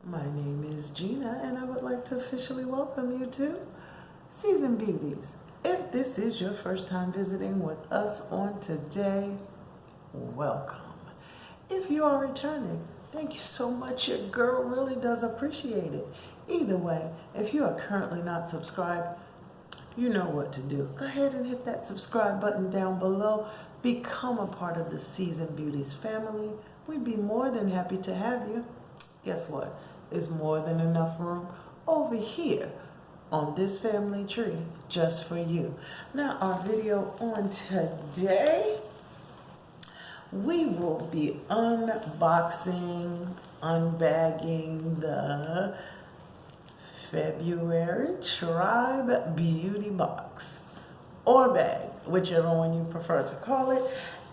My name is Gina, and I would like to officially welcome you to Season Beauties. If this is your first time visiting with us on today, welcome. If you are returning, thank you so much. Your girl really does appreciate it. Either way, if you are currently not subscribed, you know what to do. Go ahead and hit that subscribe button down below. Become a part of the Season Beauties family. We'd be more than happy to have you. Guess what? There's more than enough room over here on this family tree just for you. Now, our video on today, we will be unboxing, unbagging the February Tribe Beauty Box or bag, whichever one you prefer to call it.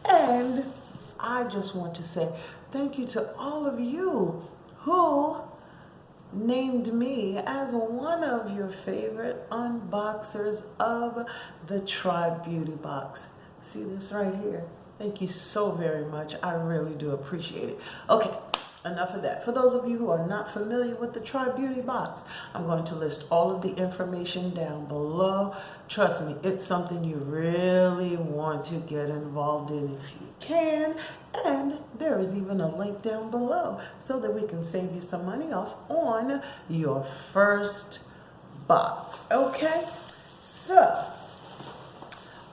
And I just want to say thank you to all of you who named me as one of your favorite unboxers of the Tribe Beauty Box. See this right here? Thank you so very much. I really do appreciate it. Okay, enough of that. For those of you who are not familiar with the Tribe Beauty Box, I'm going to list all of the information down below. Trust me, it's something you really want to get involved in if you can. And there is even a link down below so that we can save you some money off on your first box. Okay, so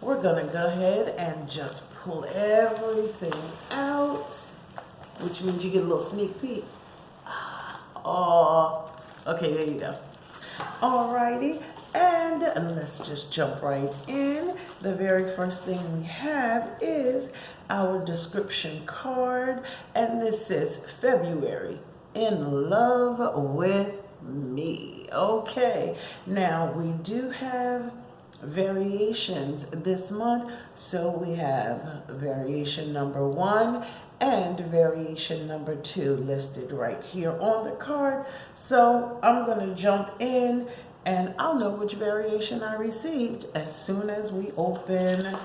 we're gonna go ahead and just pull everything out, which means you get a little sneak peek. Oh, okay, there you go. Alrighty, and let's just jump right in. The very first thing we have is our description card, and this says February, in love with me. Okay, now we do have variations this month, so we have variation number 1 and variation number 2 listed right here on the card. So I'm going to jump in and I'll know which variation I received as soon as we open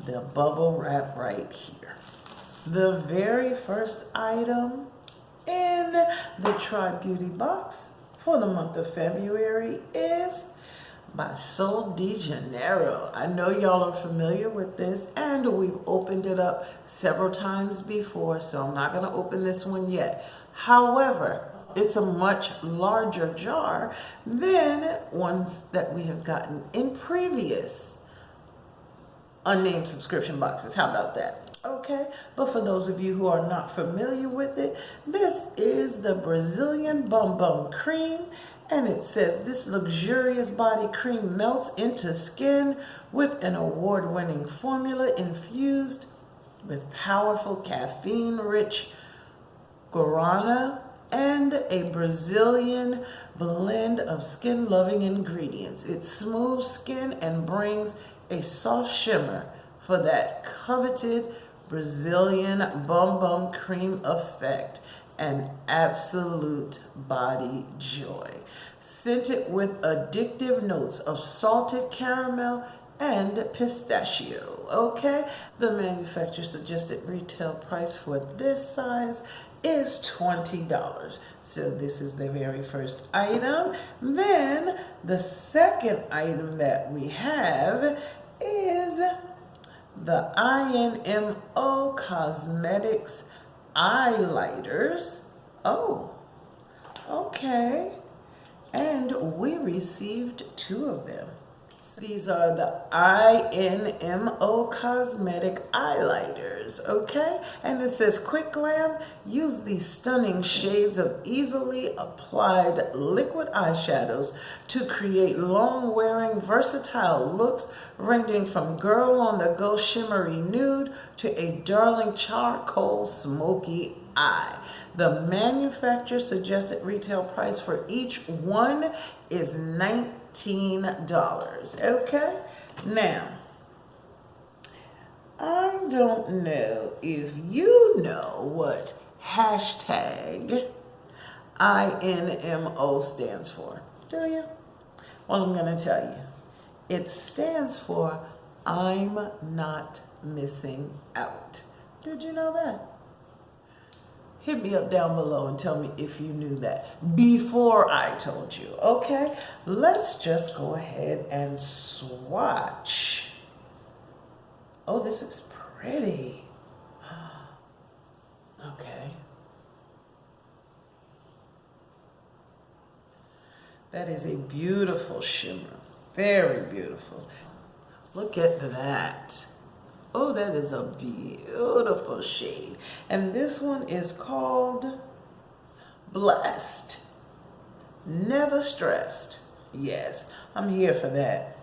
the bubble wrap right here. The very first item in the Tribe Beauty Box for the month of February is by Sol de Janeiro. I know y'all are familiar with this, and we've opened it up several times before, so I'm not going to open this one yet. However, it's a much larger jar than ones that we have gotten in previous unnamed subscription boxes. How about that? Okay, but for those of you who are not familiar with it, this is the Brazilian Bum Bum Cream. And it says this luxurious body cream melts into skin with an award-winning formula infused with powerful caffeine-rich guarana and a Brazilian blend of skin-loving ingredients. It smooths skin and brings a soft shimmer for that coveted Brazilian Bum Bum Cream effect. An absolute body joy. Scented with addictive notes of salted caramel and pistachio. Okay, the manufacturer suggested retail price for this size is $20. So this is the very first item. Then the second item that we have is the INMO Cosmetics eyelighters. Oh, okay. And we received 2 of them. These are the INMO Cosmetic Eyelighters, okay? And it says, quick glam, use these stunning shades of easily applied liquid eyeshadows to create long-wearing, versatile looks ranging from girl on the go shimmery nude to a darling charcoal smoky eye. The manufacturer suggested retail price for each one is $19. Okay, now I don't know if you know what hashtag INMO stands for. Do you? Well, I'm going to tell you. It stands for I'm not missing out. Did you know that? Hit me up down below and tell me if you knew that before I told you. Okay, let's just go ahead and swatch. Oh, this is pretty. Okay. That is a beautiful shimmer. Very beautiful. Look at that. Oh, that is a beautiful shade. And this one is called Blessed. Never Stressed. Yes, I'm here for that.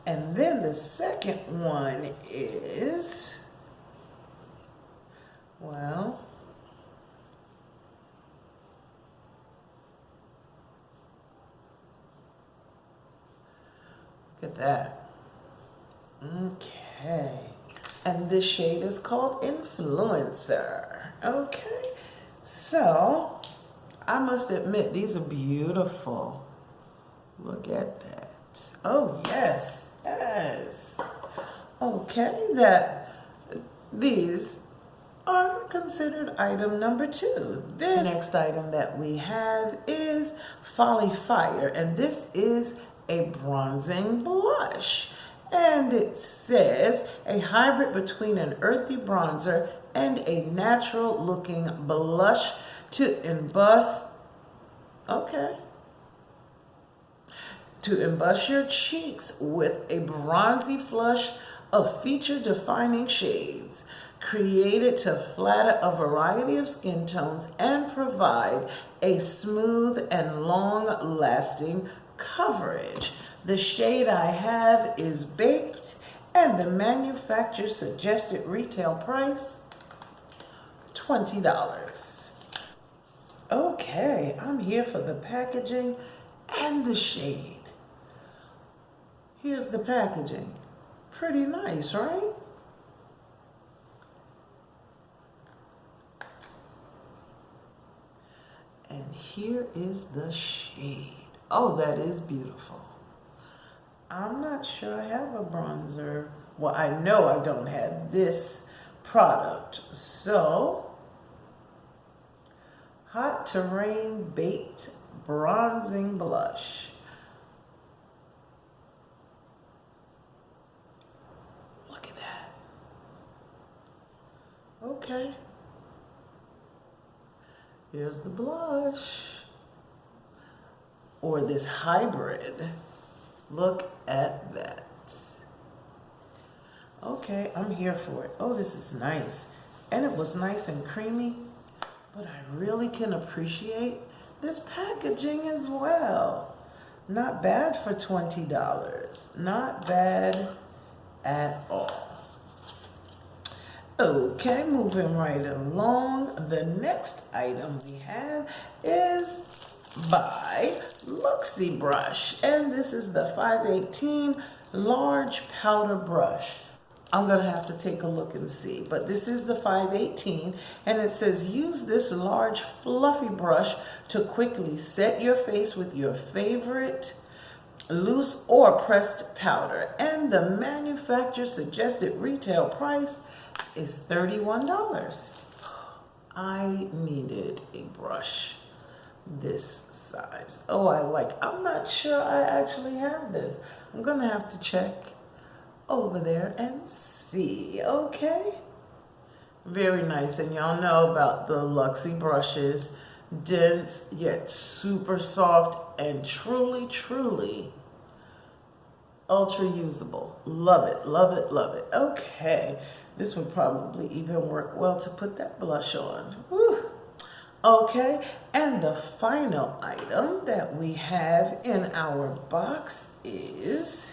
And then the second one is, well, look at that. Okay. And this shade is called Influencer. Okay. So, I must admit, these are beautiful. Look at that. Oh, yes. Yes. Okay, these are considered item number 2. The next item that we have is Folly Fire, and this is a bronzing blush. And it says a hybrid between an earthy bronzer and a natural looking blush to emboss, your cheeks with a bronzy flush of feature defining shades, created to flatter a variety of skin tones and provide a smooth and long lasting coverage. The shade I have is Baked, and the manufacturer suggested retail price, $20. Okay, I'm here for the packaging and the shade. Here's the packaging. Pretty nice, right? And here is the shade. Oh, that is beautiful. I'm not sure I have a bronzer. Well, I know I don't have this product. So, Hot Terrain Baked Bronzing Blush. Look at that. Okay. Here's the blush. Or this hybrid. Look at that. Okay, I'm here for it. Oh, this is nice. And it was nice and creamy, but I really can appreciate this packaging as well. Not bad for $20. Not bad at all. Okay, moving right along. The next item we have is by Luxie Brush, and this is the 518 large powder brush. I'm gonna have to take a look and see, but this is the 518, and it says use this large fluffy brush to quickly set your face with your favorite loose or pressed powder, and the manufacturer suggested retail price is $31. I needed a brush this size. Oh, I'm not sure I actually have this. I'm gonna have to check over there and see. Okay, very nice. And y'all know about the Luxie brushes, dense yet super soft and truly ultra usable. Love it, love it, love it. Okay, this would probably even work well to put that blush on. Whew. Okay, and the final item that we have in our box is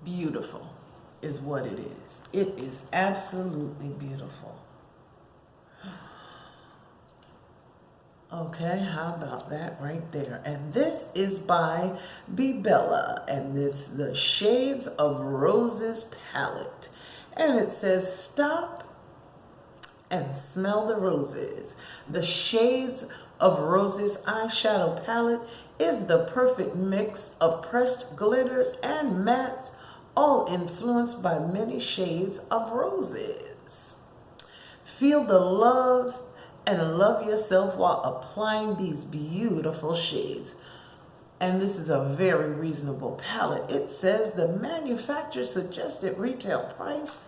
beautiful, is what it is. It is absolutely beautiful. Okay, how about that right there? And this is by Bella, and it's the Shades of Roses palette. And it says, stop and smell the roses. The Shades of Roses eyeshadow palette is the perfect mix of pressed glitters and mattes, all influenced by many shades of roses. Feel the love and love yourself while applying these beautiful shades. And this is a very reasonable palette. It says the manufacturer suggested retail price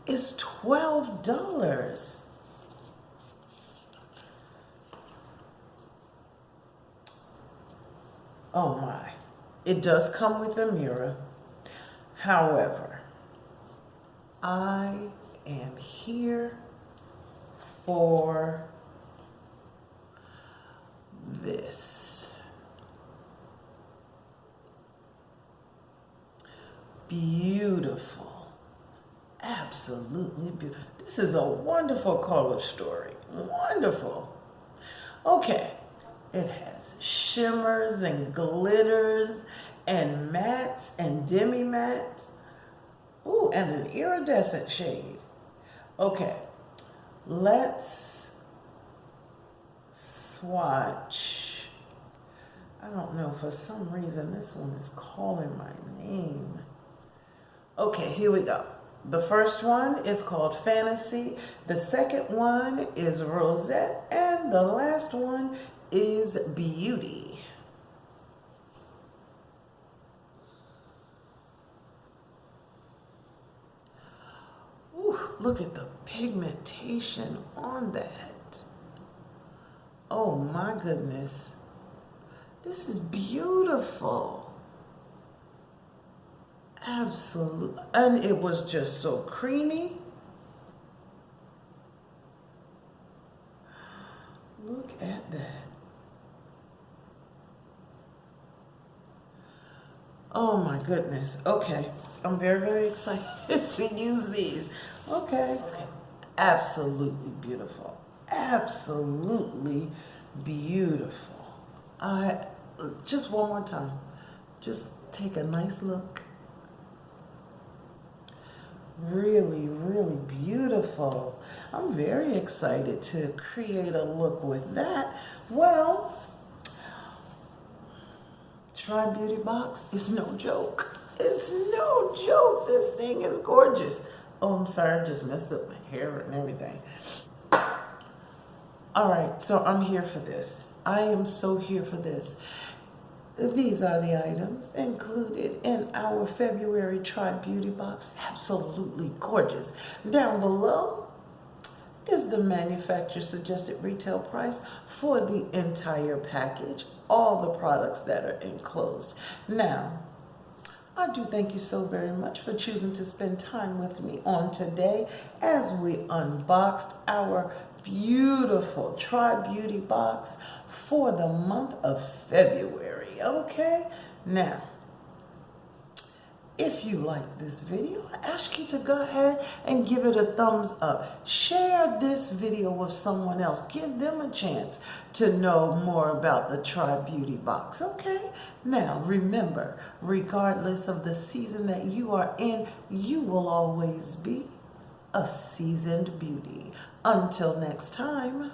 is $12. Oh my. It does come with a mirror. However, I am here for this. Beautiful. Absolutely beautiful. This is a wonderful color story. Wonderful. Okay. It has shimmers and glitters and mattes and demi-mattes. Ooh, and an iridescent shade. Okay, let's swatch. I don't know, for some reason this one is calling my name. Okay, here we go. The first one is called Fantasy. The second one is Rosette. And the last one is Beauty. Ooh, look at the pigmentation on that. Oh my goodness. This is beautiful. Absolutely. And it was just so creamy. Look at that. Oh my goodness. Okay. I'm very, very excited to use these. Okay. Absolutely beautiful. Absolutely beautiful. Just one more time. Just take a nice look. Really, really beautiful. I'm very excited to create a look with that. Well, Try Beauty box is no joke. It's no joke. This thing is gorgeous. Oh, I'm sorry. I just messed up my hair and everything. All right. So I'm here for this. I am so here for this. These are the items included in our February Try Beauty box. Absolutely gorgeous. Down below is the manufacturer suggested retail price for the entire package, all the products that are enclosed. Now, I do thank you so very much for choosing to spend time with me on today as we unboxed our beautiful Try Beauty box for the month of February. Okay, now, if you like this video, I ask you to go ahead and give it a thumbs up. Share this video with someone else. Give them a chance to know more about the Try Beauty box. Okay? Now, remember, regardless of the season that you are in, you will always be a seasoned beauty. Until next time.